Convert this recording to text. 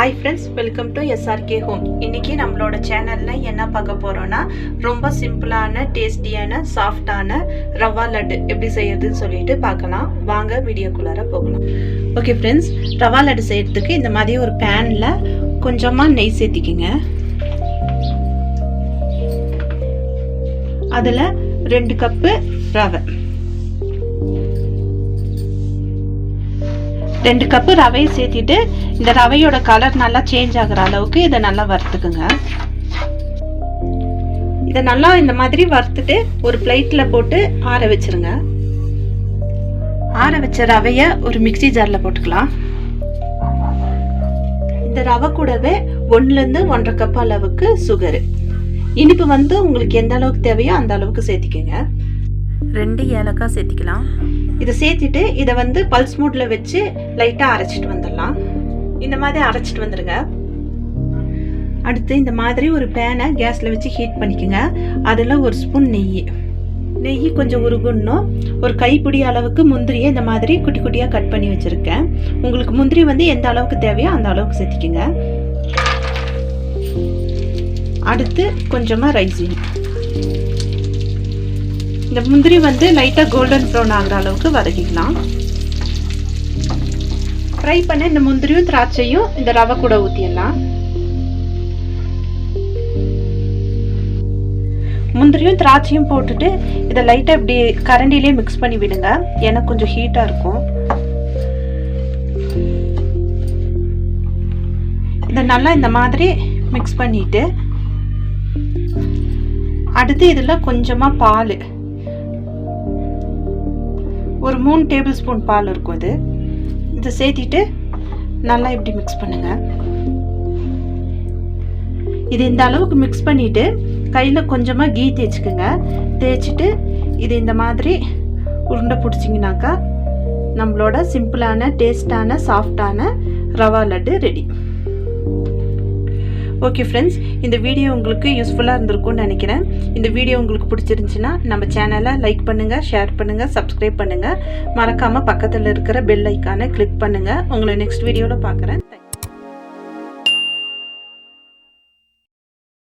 Hi friends, welcome to SRK Home. இன்னைக்கு நம்மளோட சேனல்ல என்ன பார்க்க போறோம்னா ரொம்ப சிம்பிளான டேஸ்டியான சாஃப்ட்டான ரவா லட்டு எப்படி செய்யறதுன்னு சொல்லிட்டு பார்க்கலாம். வாங்க வீடியோக்குள்ளார போகலாம். ஓகே ஃப்ரெண்ட்ஸ், ரவா லட்டு செய்யறதுக்கு இந்த மாதிரி ஒரு பேன்ல கொஞ்சமா நெய் சேர்த்திக்கங்க. அதுல 2 கப் ரவை, 2 கப் ரவையை சேர்த்திட்டு இந்த ரவையோட கலர் நல்லா சேஞ்ச் ஆகுற அளவுக்கு இதை நல்லா வறுத்துக்குங்க. இதை நல்லா இந்த மாதிரி வறுத்துட்டு ஒரு பிளேட்ல போட்டு ஆற வச்சிருங்க. ஆற வச்ச ரவைய ஒரு மிக்ஸி ஜார்ல போட்டுக்கலாம். இந்த ரவை கூடவே 1லேருந்து 1.5 கப் அளவுக்கு சுகர். இனிப்பு உங்களுக்கு எந்த அளவுக்கு தேவையோ அந்த அளவுக்கு சேர்த்திக்கங்க. 2 ஏலக்காய் சேர்த்திக்கலாம். இதை சேர்த்துட்டு இதை பல்ஸ் மூட்ல வச்சு லைட்டாக அரைச்சிட்டு வந்துடலாம். இந்த மாதிரி அரைச்சிட்டு வந்துடுங்க. அடுத்து இந்த மாதிரி ஒரு பேனை கேஸில் வச்சு ஹீட் பண்ணிக்கோங்க. அதில் 1 ஸ்பூன் நெய் கொஞ்சம் உருகணும். ஒரு கைப்பிடி அளவுக்கு முந்திரியை இந்த மாதிரி குட்டி குட்டியாக கட் பண்ணி வச்சுருக்கேன். உங்களுக்கு முந்திரி எந்த அளவுக்கு தேவையோ அந்த அளவுக்கு சேர்த்திக்கோங்க. அடுத்து கொஞ்சமாக ரைசின். இந்த முந்திரி லைட்டாக கோல்டன் ப்ரௌன் ஆகிற அளவுக்கு வதக்கிக்கலாம். ஃப்ரை பண்ண இந்த முந்திரியும் திராட்சையும் இந்த ரவை கூட ஊற்றிடலாம். முந்திரியும் திராட்சையும் போட்டுட்டு இதை லைட்டாக இப்படி கரண்டிலே மிக்ஸ் பண்ணி விடுங்க. ஏன்னா கொஞ்சம் ஹீட்டாக இருக்கும். இதை நல்லா இந்த மாதிரி மிக்ஸ் பண்ணிட்டு அடுத்து இதில் கொஞ்சமாக பால், ஒரு 3 டேபிள் ஸ்பூன் பால் இருக்கும். இதை சேர்த்திட்டு நல்லா இப்படி மிக்ஸ் பண்ணுங்க. இது இந்த அளவுக்கு மிக்ஸ் பண்ணிட்டு கையில் கொஞ்சமாக கீ தேய்ச்சிக்குங்க. தேய்ச்சிட்டு இது இந்த மாதிரி உருண்டை பிடிச்சிங்கனாக்கா நம்மளோட சிம்பிளான டேஸ்டான சாஃப்டான rava laddu ready. Okay friends, இந்த வீடியோ உங்களுக்கு யூஸ்ஃபுல்லாக இருந்திருக்கும்னு நினைக்கிறேன். இந்த வீடியோ உங்களுக்கு பிடிச்சிருந்துச்சுன்னா நம்ம சேனலை லைக் பண்ணுங்கள், ஷேர் பண்ணுங்கள், சப்ஸ்கிரைப் பண்ணுங்கள். மறக்காமல் பக்கத்தில் இருக்கிற பெல் ஐக்கானை கிளிக் பண்ணுங்கள். உங்களை நெக்ஸ்ட் வீடியோவில் பார்க்குறேன்.